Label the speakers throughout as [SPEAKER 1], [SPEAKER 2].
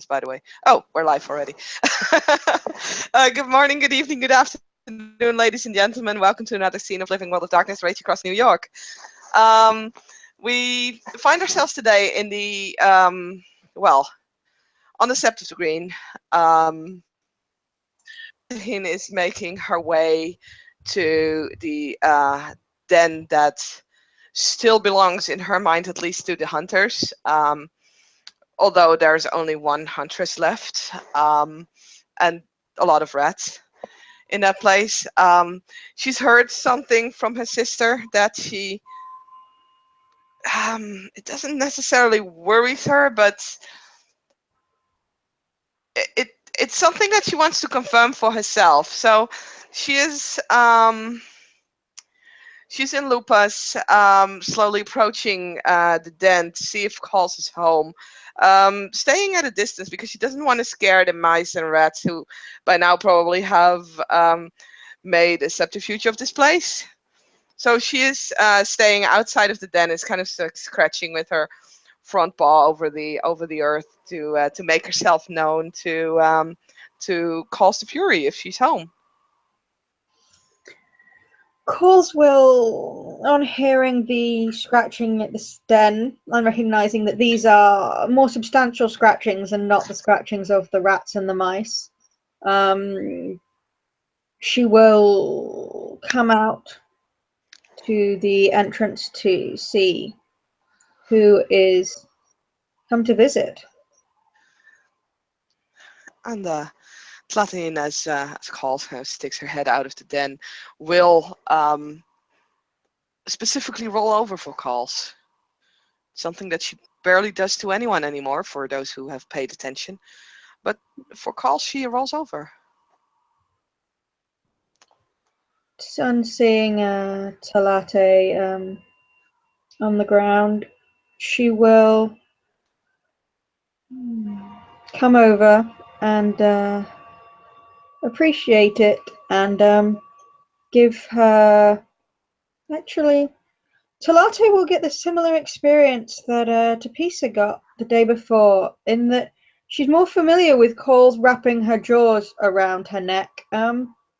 [SPEAKER 1] By the way. Oh, we're live already. Good morning, good evening, good afternoon, ladies and gentlemen. Welcome to another scene of Living World of Darkness right across New York. Um, we find ourselves today in the, well, on the Sept of the Green. Hin is making her way to the den that still belongs, in her mind at least, to the hunters. Although there's only one huntress left, and a lot of rats in that place. She's heard something from her sister that it doesn't necessarily worries her, but it's something that she wants to confirm for herself. So she is she's in Lupa's, slowly approaching the den to see if Calls is home. Staying at a distance because she doesn't want to scare the mice and rats who by now probably have made a subterfuge of this place. So she is staying outside of the den, is kind of scratching with her front paw over the earth to make herself known to cause the fury if she's home.
[SPEAKER 2] Calls will, on hearing the scratching at the den and recognizing that these are more substantial scratchings and not the scratchings of the rats and the mice, she will come out to the entrance to see who is come to visit.
[SPEAKER 1] And Tlatin, as Calls kind of sticks her head out of the den, will specifically roll over for Calls. Something that she barely does to anyone anymore, for those who have paid attention. But for Calls, she rolls over.
[SPEAKER 2] On seeing Talate on the ground, she will come over and appreciate it and give her. Actually, Talate will get the similar experience that Tapisa got the day before, in that she's more familiar with Cole's wrapping her jaws around her neck,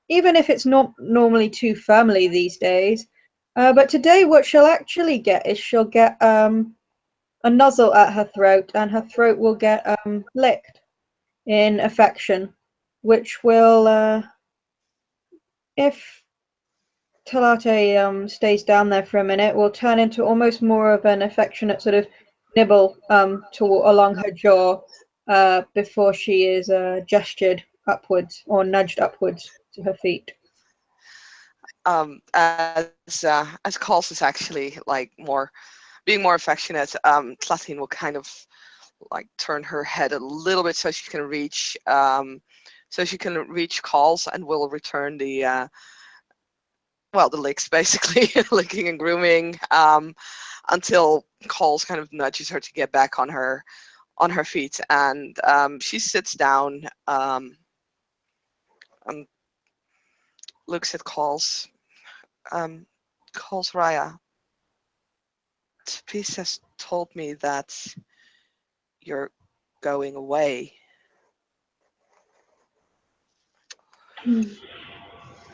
[SPEAKER 2] even if it's not normally too firmly these days. But today, what she'll actually get is she'll get a nuzzle at her throat, and her throat will get licked in affection, which will, if Talate stays down there for a minute, will turn into almost more of an affectionate sort of nibble along her jaw before she is gestured upwards or nudged upwards to her feet.
[SPEAKER 1] As Calls is actually like being more affectionate, Tlatin will kind of like turn her head a little bit so she can reach Calls, and will return the the licks, basically licking and grooming, until Calls kind of nudges her to get back on her feet, and she sits down, and looks at Calls. Calls, Raya. Peace has told me that you're going away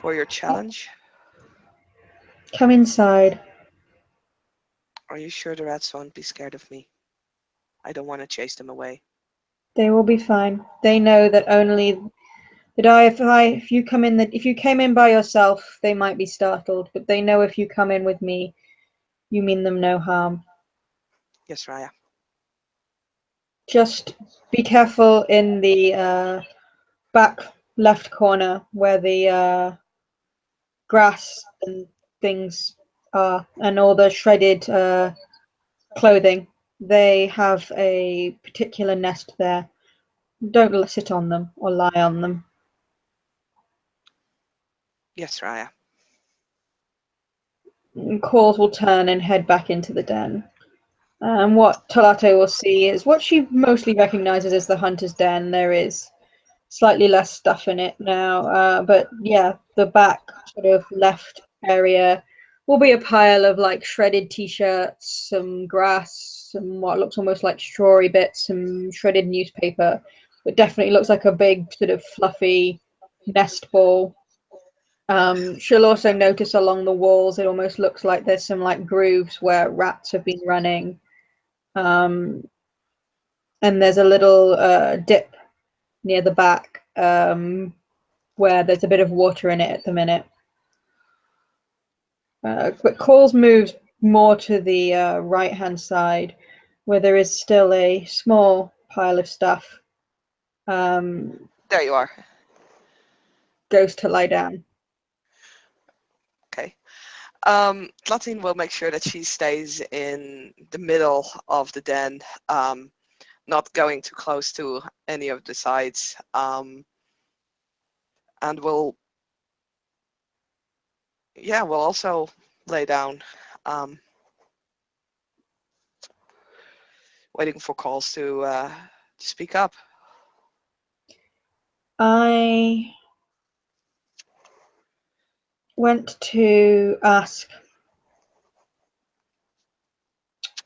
[SPEAKER 1] for your challenge.
[SPEAKER 2] Come inside.
[SPEAKER 1] Are you sure the rats won't be scared of me? I don't want to chase them away.
[SPEAKER 2] They will be fine. They know that only that if you come in if you came in by yourself, they might be startled, but they know if you come in with me, you mean them no harm.
[SPEAKER 1] Yes, Raya.
[SPEAKER 2] Just be careful in the back left corner where the grass and things are, and all the shredded clothing. They have a particular nest there. Don't sit on them or lie on them.
[SPEAKER 1] Yes, Raya.
[SPEAKER 2] And Calls will turn and head back into the den. And what Talate will see is what she mostly recognizes as the hunter's den. There is slightly less stuff in it now, but yeah, the back sort of left area will be a pile of like shredded t-shirts, some grass, some what looks almost like strawy bits, some shredded newspaper. It definitely looks like a big sort of fluffy nest ball. She'll also notice along the walls it almost looks like there's some like grooves where rats have been running. Um, and there's a little dip near the back where there's a bit of water in it at the minute. But Coles moves more to the right-hand side, where there is still a small pile of stuff.
[SPEAKER 1] There you are.
[SPEAKER 2] Goes to lie down.
[SPEAKER 1] Okay. Tlatin will make sure that she stays in the middle of the den, not going too close to any of the sides, and will also lay down, waiting for calls to speak up.
[SPEAKER 2] I went to ask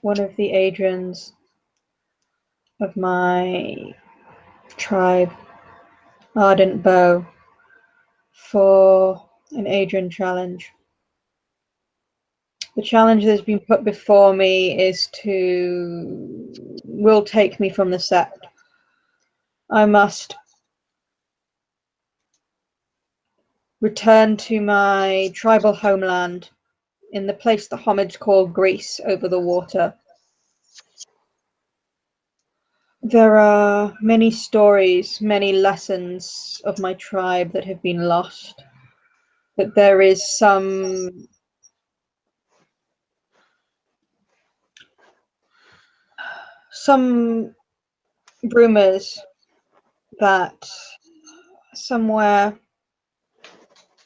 [SPEAKER 2] one of the Adrians of my tribe, Ardent Bow, for an Adrian challenge. The challenge that's been put before me will take me from the sept. I must return to my tribal homeland in the place the Homage call Greece over the water. There are many stories, many lessons of my tribe that have been lost, but there is some rumors that somewhere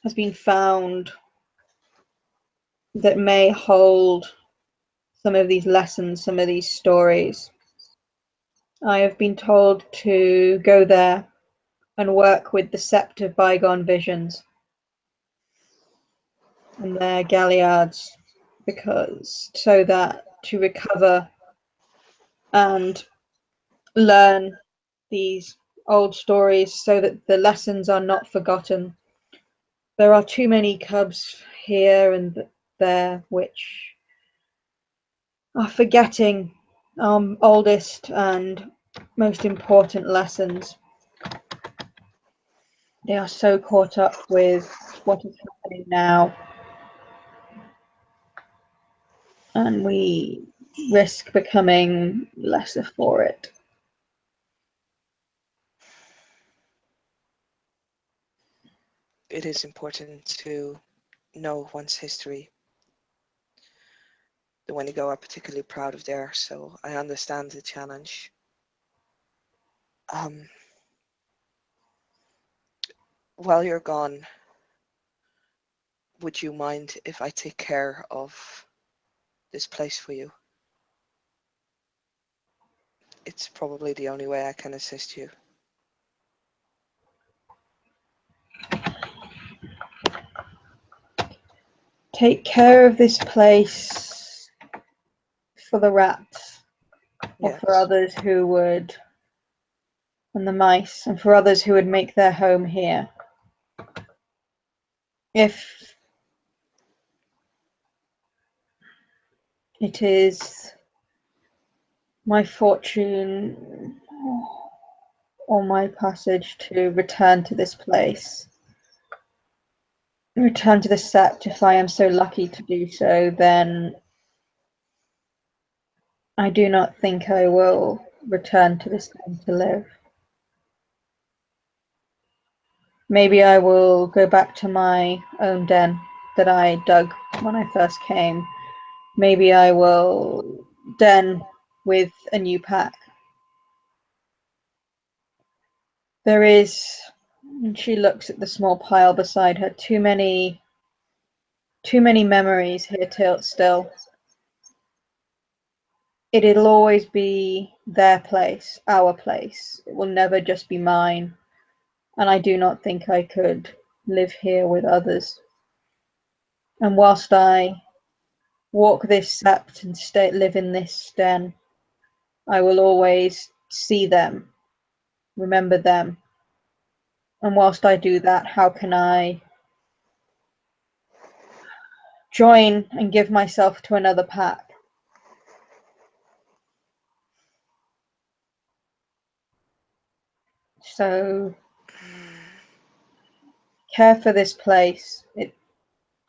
[SPEAKER 2] has been found that may hold some of these lessons, some of these stories. I have been told to go there and work with the Sept of Bygone Visions and their galliards, because so that to recover and learn these old stories so that the lessons are not forgotten. There are too many cubs here and there which are forgetting our oldest and most important lessons. They are so caught up with what is happening now, and we risk becoming lesser for it.
[SPEAKER 1] It is important to know one's history. The Wendigo are particularly proud of theirs, so I understand the challenge. While you're gone, would you mind if I take care of this place for you? It's probably the only way I can assist you.
[SPEAKER 2] Take care of this place for the rats, or for
[SPEAKER 1] Yes.
[SPEAKER 2] others who would, and the mice, and for others who would make their home here. If it is my fortune or my passage to return to this place, return to the sept, if I am so lucky to do so, then I do not think I will return to this den to live. Maybe I will go back to my own den that I dug when I first came. Maybe I will den with a new pack. There is, and she looks at the small pile beside her, too many memories here still. It'll always be their place, our place. It will never just be mine. And I do not think I could live here with others. And whilst I walk this sept and live in this den, I will always see them, remember them. And whilst I do that, how can I join and give myself to another pack? So care for this place. It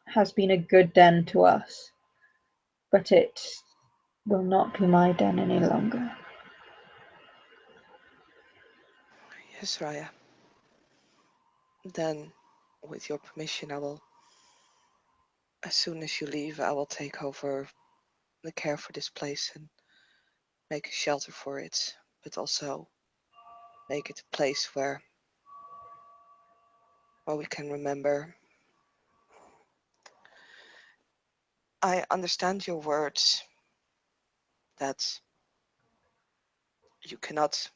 [SPEAKER 2] has been a good den to us, but it will not be my den any longer.
[SPEAKER 1] Yes, Raya. Then, with your permission, I will, as soon as you leave, I will take over the care for this place and make a shelter for it, but also make it a place where we can remember. I understand your words that you cannot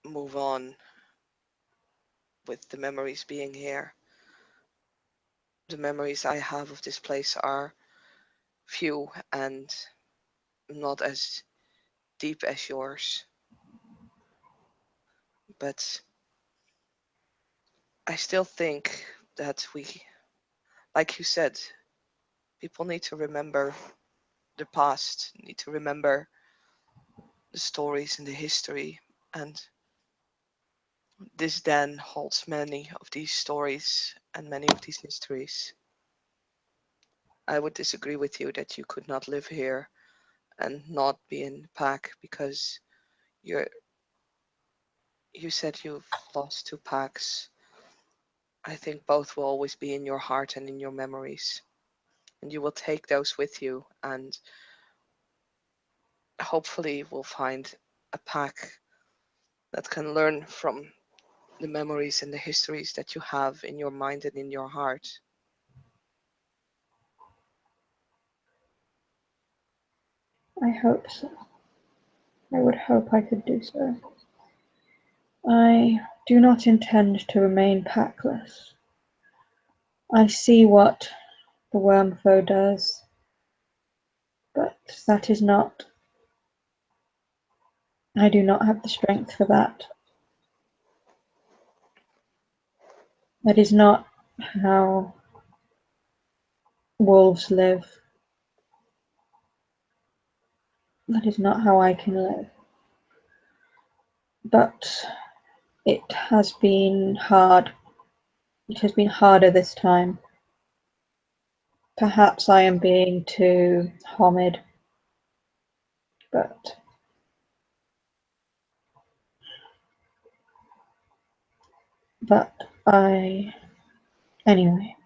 [SPEAKER 1] move on with the memories being here. The memories I have of this place are few and not as deep as yours. But I still think that like you said, people need to remember the past, need to remember the stories and the history. And this den holds many of these stories and many of these histories. I would disagree with you that you could not live here and not be in the pack because you're you said you've lost two packs. I think both will always be in your heart and in your memories. And you will take those with you and hopefully we'll find a pack that can learn from the memories and the histories that you have in your mind and in your heart.
[SPEAKER 2] I hope so. I would hope I could do so. I do not intend to remain packless. I see what the wormfoe does, but that is not. I do not have the strength for that. That is not how wolves live. That is not how I can live. But it has been hard. It has been harder this time. Perhaps I am being too homid, but I anyway.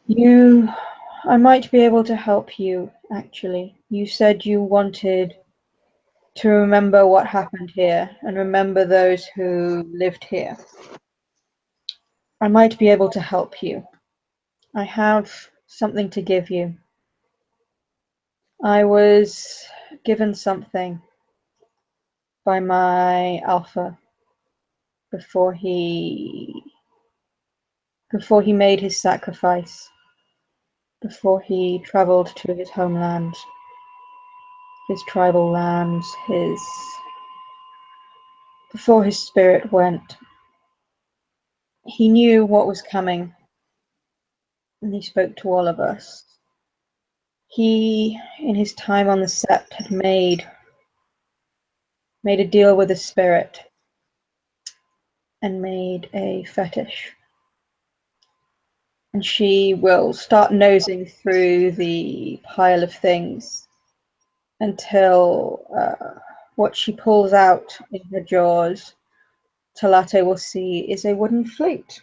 [SPEAKER 2] You I might be able to help you actually. You said you wanted to remember what happened here and remember those who lived here. I might be able to help you. I have something to give you. I was given something by my alpha before he made his sacrifice, before he traveled to his homeland, his tribal lands, his before his spirit went. He knew what was coming, and he spoke to all of us. He, in his time on the sept, had made a deal with the spirit and made a fetish. And she will start nosing through the pile of things until what she pulls out in her jaws, Talate will see, is a wooden flute.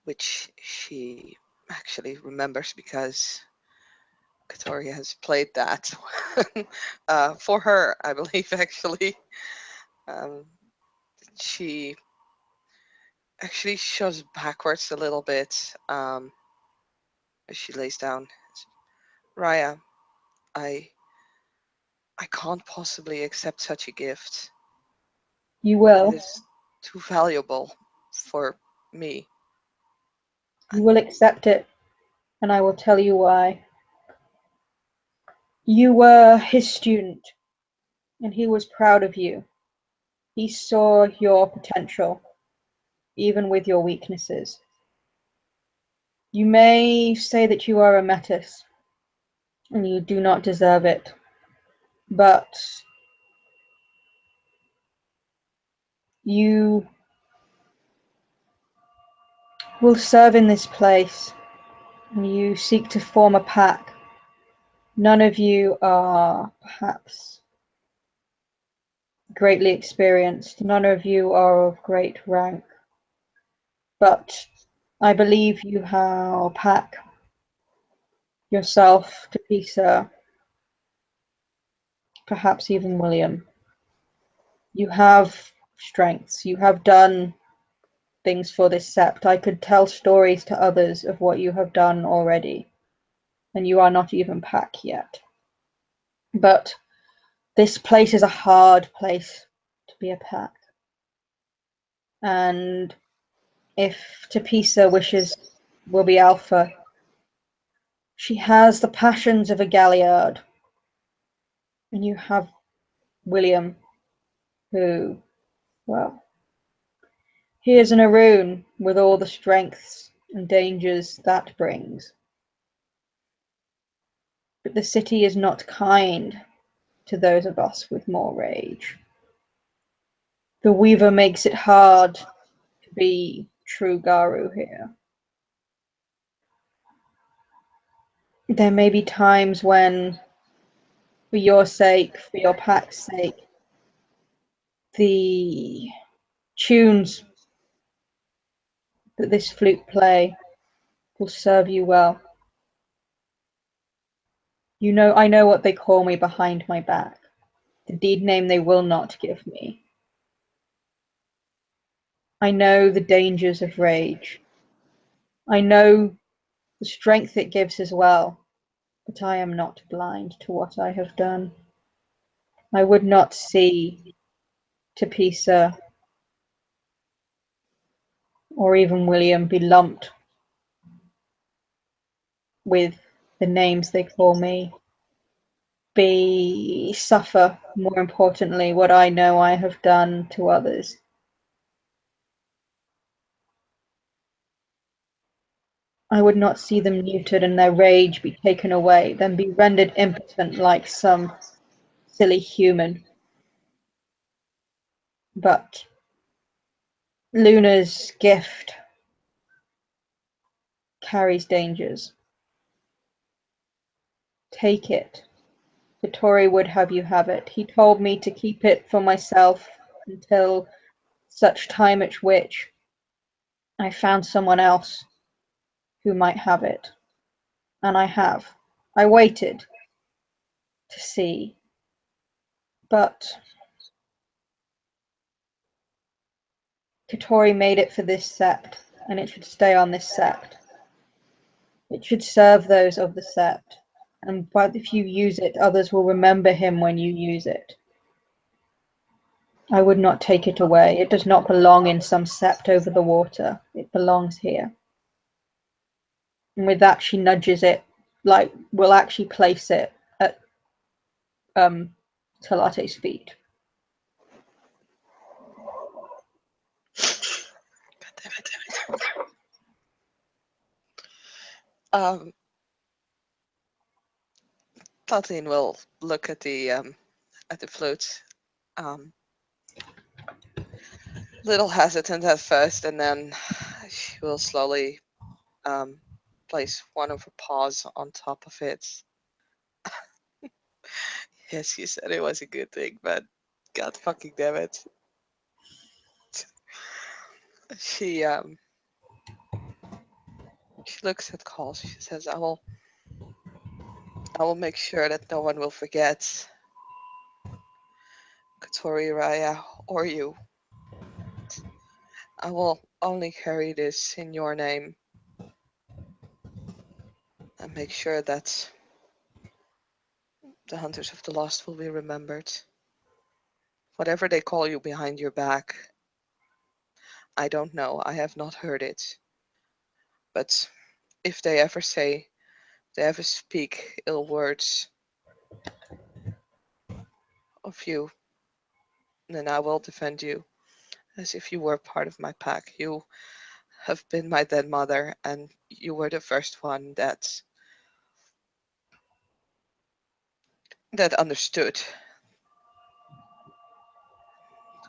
[SPEAKER 1] Which she actually remembers because Katoria has played that for her, I believe, actually. Um, she actually shoves backwards a little bit as she lays down. Raya, I I can't possibly accept such a gift.
[SPEAKER 2] You
[SPEAKER 1] It
[SPEAKER 2] will.
[SPEAKER 1] is too valuable for me.
[SPEAKER 2] You will accept it, and I will tell you why. You were his student, and he was proud of you. He saw your potential, even with your weaknesses. You may say that you are a metis, and you do not deserve it, but you will serve in this place, and you seek to form a pack. None of you are perhaps greatly experienced, none of you are of great rank, but I believe you have pack yourself to Pisa, perhaps even William. You have strengths, you have done things for this sept. I could tell stories to others of what you have done already, and you are not even pack yet. But this place is a hard place to be a pack. And if Tapisa wishes will be alpha, she has the passions of a galliard. And you have William, who, well, he is an Arun with all the strengths and dangers that brings. But the city is not kind to those of us with more rage. The Weaver makes it hard to be true Garu here. There may be times when, for your sake, for your pack's sake, the tunes that this flute play will serve you well. You know, I know what they call me behind my back, the deed name they will not give me. I know the dangers of rage. I know the strength it gives as well, but I am not blind to what I have done. I would not see Tapisa or even William be lumped with the names they call me, be suffer, more importantly, what I know I have done to others. I would not see them neutered and their rage be taken away, then be rendered impotent like some silly human. But Luna's gift carries dangers. Take it. Vittori would have you have it. He told me to keep it for myself until such time at which I found someone else who might have it. And I have. I waited to see. But Katori made it for this sept, and it should stay on this sept. It should serve those of the sept. And but if you use it, others will remember him when you use it. I would not take it away. It does not belong in some sept over the water. It belongs here. And with that, she nudges it, like, will actually place it at Talate's feet.
[SPEAKER 1] God damn it. Um, Tatin will look at the flute. Um, little hesitant at first, and then she will slowly um, place one of her paws on top of it. Yes, you said it was a good thing, but God fucking damn it. She she looks at calls. She says, I will make sure that no one will forget Katori Raya or you. I will only carry this in your name and make sure that the Hunters of the Lost will be remembered. Whatever they call you behind your back, I don't know. I have not heard it. But if they ever say, they ever speak ill words of you, then I will defend you as if you were part of my pack. You have been my dead mother, and you were the first one that understood.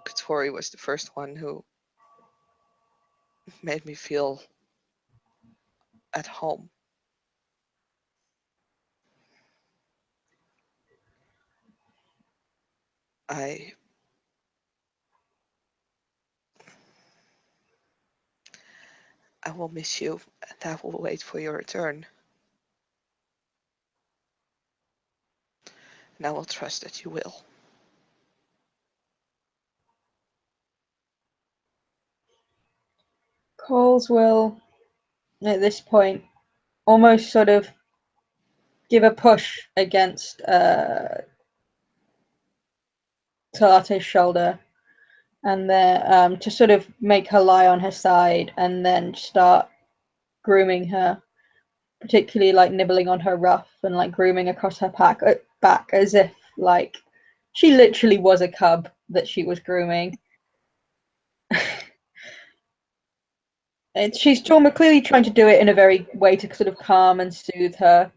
[SPEAKER 1] Katori was the first one who made me feel at home. I I will miss you, and I will wait for your return. And I will trust that you will.
[SPEAKER 2] Coles will, at this point, almost sort of give a push against Talate's shoulder, and then to sort of make her lie on her side, and then start grooming her, particularly like nibbling on her ruff and like grooming across her back, as if like she literally was a cub that she was grooming. And she's clearly trying to do it in a very way to sort of calm and soothe her.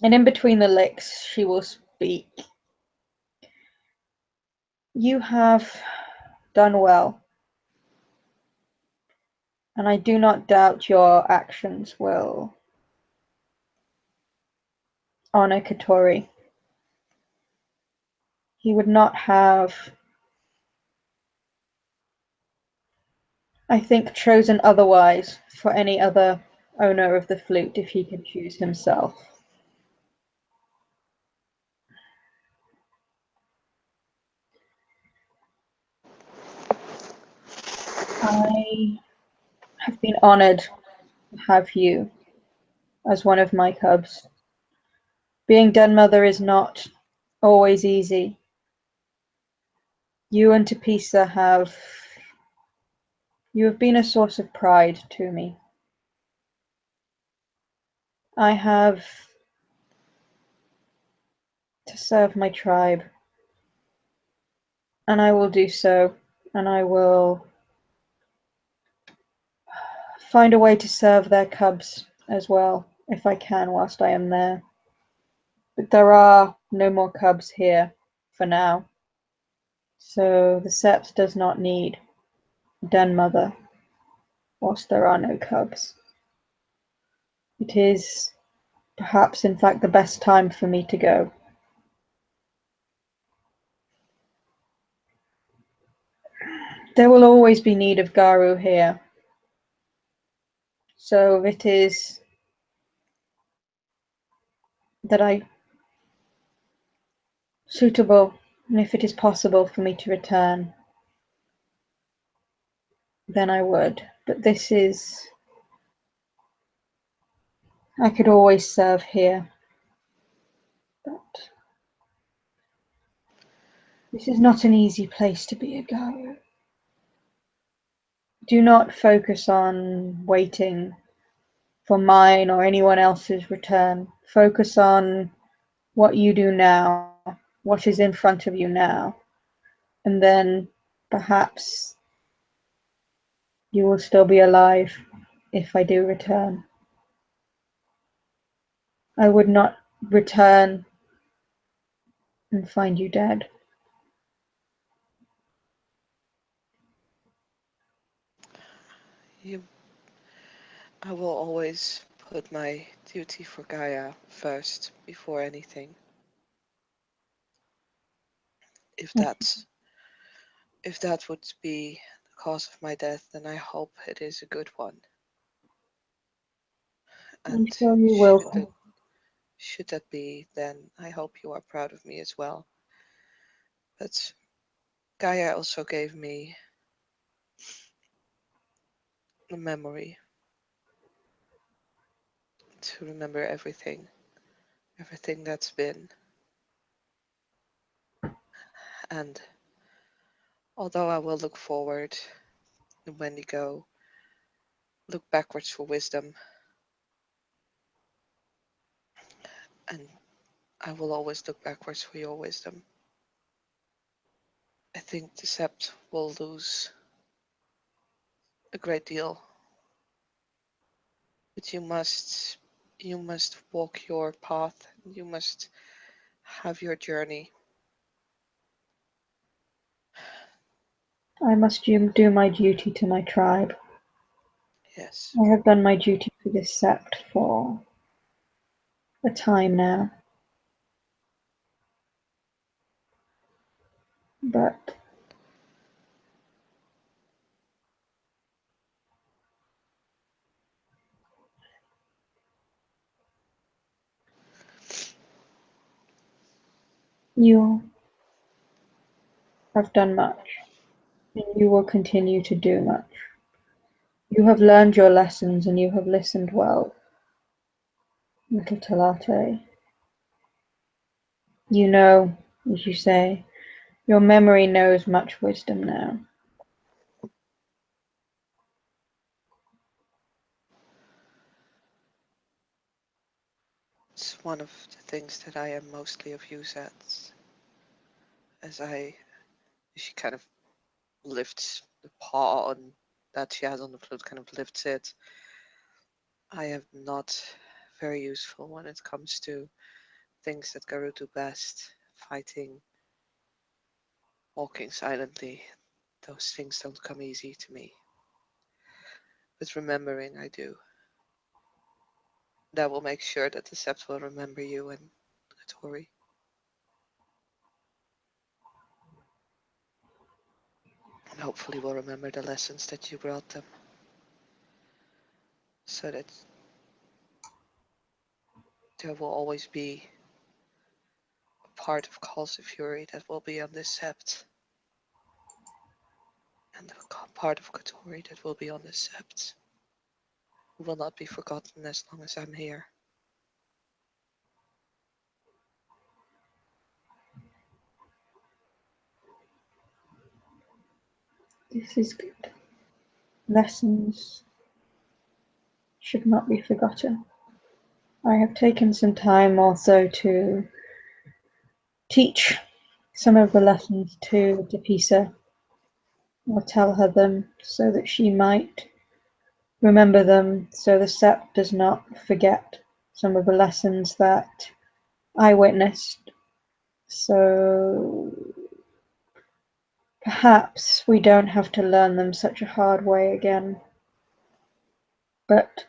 [SPEAKER 2] And in between the licks, she will speak. You have done well, and I do not doubt your actions will honor Katori. He would not have, I think, chosen otherwise for any other owner of the flute if he could choose himself. I have been honored to have you as one of my cubs. Being den mother is not always easy. You and Tapisa you have been a source of pride to me. I have to serve my tribe, and I will do so, and I will find a way to serve their cubs as well, if I can, whilst I am there. But there are no more cubs here for now, so the sept does not need den mother whilst there are no cubs. It is perhaps, in fact, the best time for me to go. There will always be need of Garu here, so it is that I suitable, and if it is possible for me to return, then I would. But this is, I could always serve here, but this is not an easy place to be a Garu. Do not focus on waiting for mine or anyone else's return. Focus on what you do now, what is in front of you now, and then perhaps you will still be alive if I do return. I would not return and find you dead.
[SPEAKER 1] You, I will always put my duty for Gaia first before anything. If that's if that would be the cause of my death, then I hope it is a good one.
[SPEAKER 2] I'm
[SPEAKER 1] And
[SPEAKER 2] sure you will.
[SPEAKER 1] should that be, then I hope you are proud of me as well. But Gaia also gave me a memory to remember everything that's been. And although I will look forward to Wendigo, look backwards for wisdom, and I will always look backwards for your wisdom. I think the Sept will lose a great deal, but you must walk your path. You must have your journey.
[SPEAKER 2] I must do my duty to my tribe.
[SPEAKER 1] Yes.
[SPEAKER 2] I have done my duty for this sept for a time now, but you have done much, and you will continue to do much. You have learned your lessons, and you have listened well, little Talate. You know, as you say, your memory knows much wisdom now.
[SPEAKER 1] It's one of the things that I am mostly of use at, as she kind of lifts the paw on that she has on the flute, kind of lifts it. I am not very useful when it comes to things that Garu do best, fighting, walking silently. Those things don't come easy to me. But remembering, I do. That will make sure that the Sept will remember you and Tori. And hopefully will remember the lessons that you brought them. So that there will always be a part of Calls of Fury that will be on this Sept. And a part of Katori that will be on this Sept. Who will not be forgotten as long as I'm here.
[SPEAKER 2] This is good. Lessons should not be forgotten. I have taken some time also to teach some of the lessons to Depisa, or tell her them so that she might remember them, so the Sept does not forget some of the lessons that I witnessed. So perhaps we don't have to learn them such a hard way again. But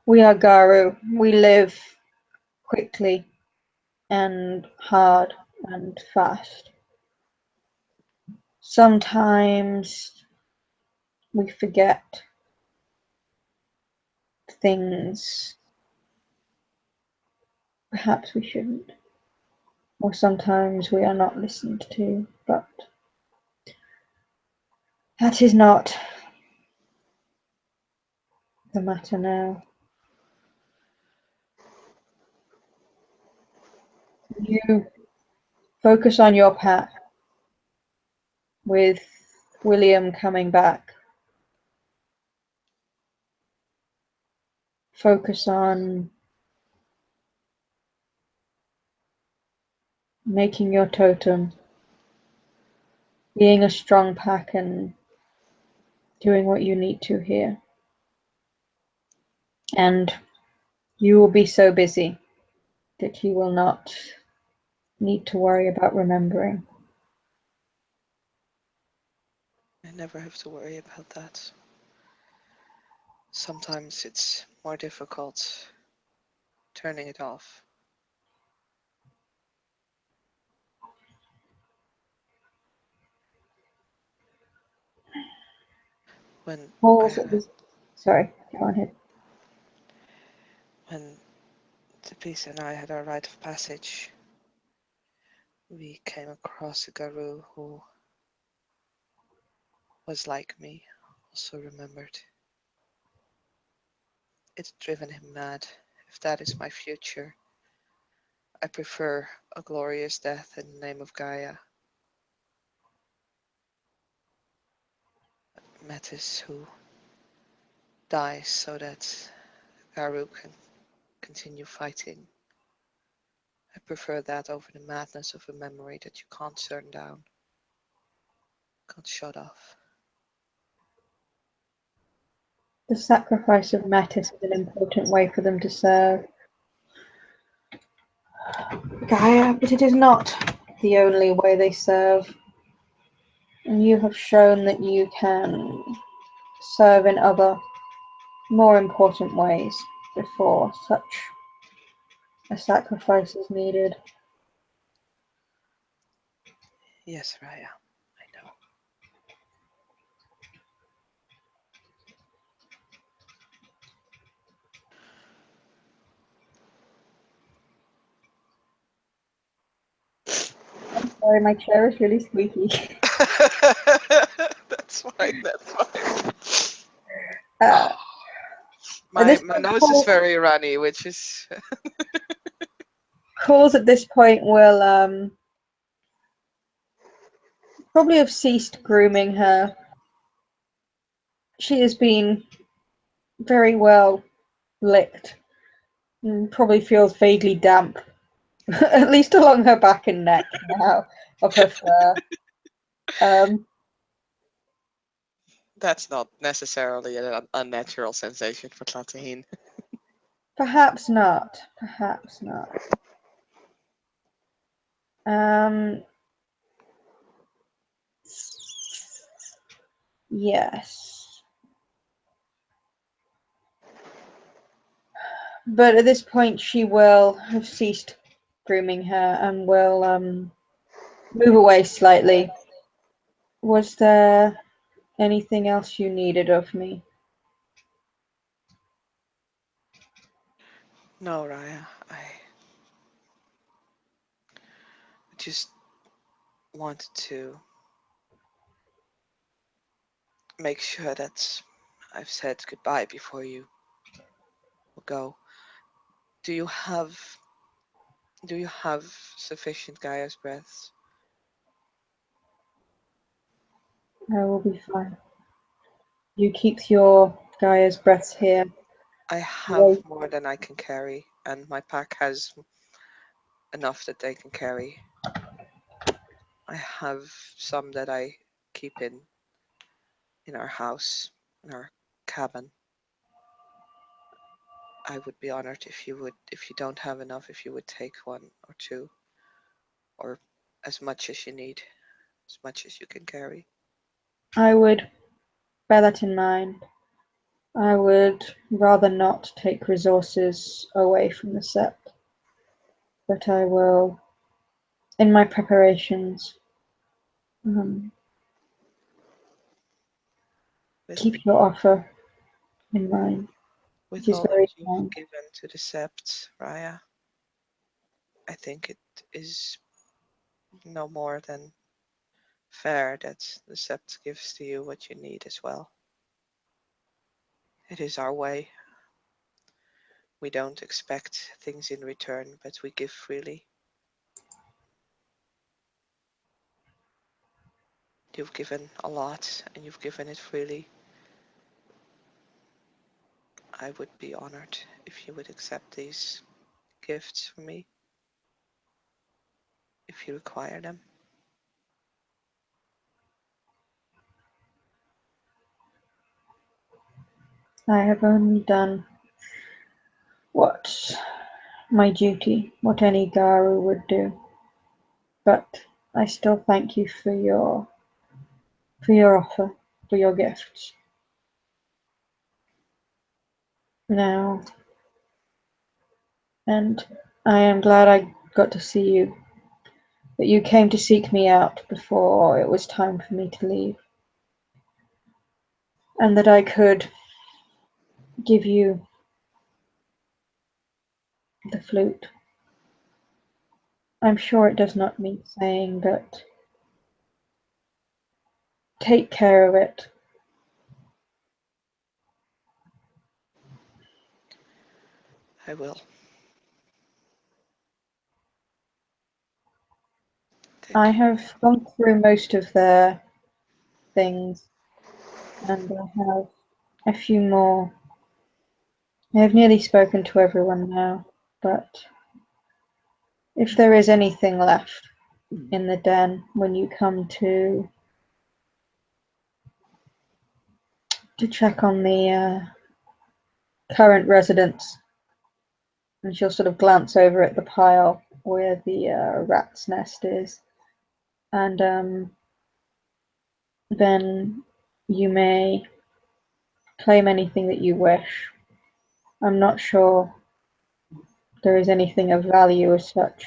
[SPEAKER 2] we are Garu. We live quickly and hard and fast. Sometimes we forget things perhaps we shouldn't, or sometimes we are not listened to, but that is not the matter now. You focus on your path with William coming back. Focus on making your totem, being a strong pack, and doing what you need to here. And you will be so busy that you will not need to worry about remembering.
[SPEAKER 1] I never have to worry about that. Sometimes it's more difficult turning it off. When I
[SPEAKER 2] Pause at
[SPEAKER 1] had,
[SPEAKER 2] this. Sorry, go on ahead.
[SPEAKER 1] when the priest and I had our rite of passage, we came across a Garu who was like me, also remembered. It's driven him mad. If that is my future, I prefer a glorious death in the name of Gaia. Metis, who dies so that Garu can continue fighting. I prefer that over the madness of a memory that you can't turn down, can't shut off.
[SPEAKER 2] The sacrifice of Metis is an important way for them to serve Gaia, but it is not the only way they serve. And you have shown that you can serve in other, more important ways before such a sacrifice is needed.
[SPEAKER 1] Yes, Raya, I know.
[SPEAKER 2] Sorry, my chair is really squeaky.
[SPEAKER 1] That's fine, that's fine.
[SPEAKER 2] Uh, at
[SPEAKER 1] My
[SPEAKER 2] this
[SPEAKER 1] my
[SPEAKER 2] point,
[SPEAKER 1] nose is very runny, which is
[SPEAKER 2] calls at this point will probably have ceased grooming her. She has been very well licked and probably feels vaguely damp, at least along her back and neck now, of her fur. Um,
[SPEAKER 1] that's not necessarily an unnatural sensation for Tlatahine.
[SPEAKER 2] Perhaps not. Perhaps not. Um, yes. But at this point, she will have ceased grooming her and will move away slightly. Was there anything else you needed of me?
[SPEAKER 1] No, Raya, I just wanted to make sure that I've said goodbye before you go. Do you have do you have sufficient Gaia's breaths?
[SPEAKER 2] I will be fine. You keep your Gaia's breaths here.
[SPEAKER 1] I have
[SPEAKER 2] Wait.
[SPEAKER 1] more than I can carry, and my pack has enough that they can carry. I have some that I keep in our house, in our cabin. I would be honored if you don't have enough, if you would take one or two, or as much as you need, as much as you can carry.
[SPEAKER 2] I would bear that in mind. I would rather not take resources away from the Sept, but I will, in my preparations, um,
[SPEAKER 1] With
[SPEAKER 2] keep your offer in mind, which
[SPEAKER 1] with
[SPEAKER 2] is
[SPEAKER 1] all that
[SPEAKER 2] very
[SPEAKER 1] you've
[SPEAKER 2] kind.
[SPEAKER 1] given to the Sept, Raya, I think it is no more than fair that the Sept gives to you what you need as well. It is our way. We don't expect things in return, but we give freely. You've given a lot and you've given it freely. I would be honored if you would accept these gifts from me, if you require them.
[SPEAKER 2] I have only done what my duty, what any Garu would do, but I still thank you for your offer, for your gifts. Now, and I am glad I got to see you, that you came to seek me out before it was time for me to leave, and that I could give you the flute. I'm sure it does not need saying, but take care of it.
[SPEAKER 1] I will.
[SPEAKER 2] I
[SPEAKER 1] Thank you.
[SPEAKER 2] have gone through most of their things, and I have a few more. I have nearly spoken to everyone now, but if there is anything left in the den when you come to check on the current residents, and she'll sort of glance over at the pile where the rat's nest is, and then you may claim anything that you wish. I'm not sure there is anything of value as such,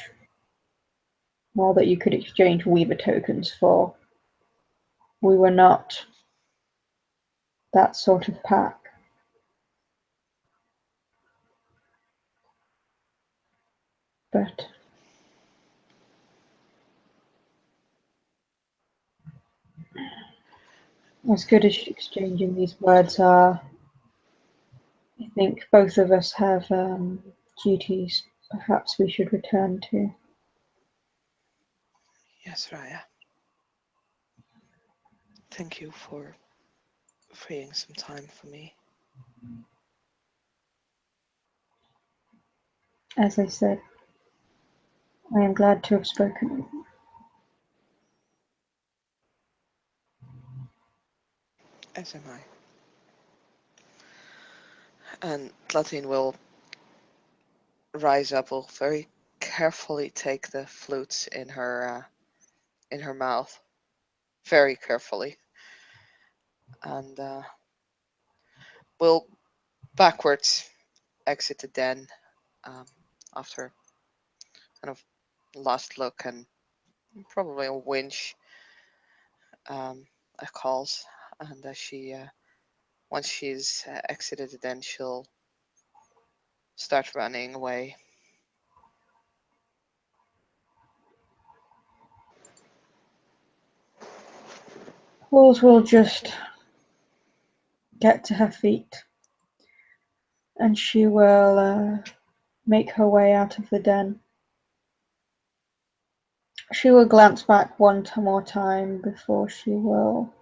[SPEAKER 2] more that you could exchange Weaver tokens for. We were not that sort of pack. But as good as exchanging these words are, I think both of us have duties perhaps we should return to.
[SPEAKER 1] Yes, Raya. Thank you for freeing some time for me.
[SPEAKER 2] As I said, I am glad to have spoken with you.
[SPEAKER 1] As am I. And Tlatin will rise up, will very carefully take the flutes in her mouth, very carefully, and will backwards exit the den um, after kind of last look and probably a winch um, calls. And as she once she's exited the den, she'll start running away.
[SPEAKER 2] Paul's will just get to her feet and she will make her way out of the den. She will glance back one more time before she will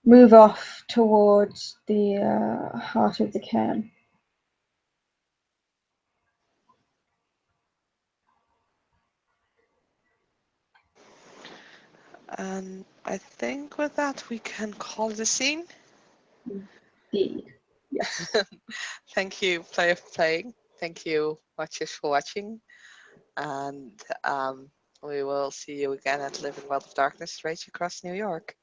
[SPEAKER 2] move off towards the heart of the cairn.
[SPEAKER 1] And I think with that we can call it a scene.
[SPEAKER 2] Indeed. Yes.
[SPEAKER 1] Thank you, player, for playing. Thank you, watchers, for watching. And we will see you again at Living World of Darkness, Rage Across New York.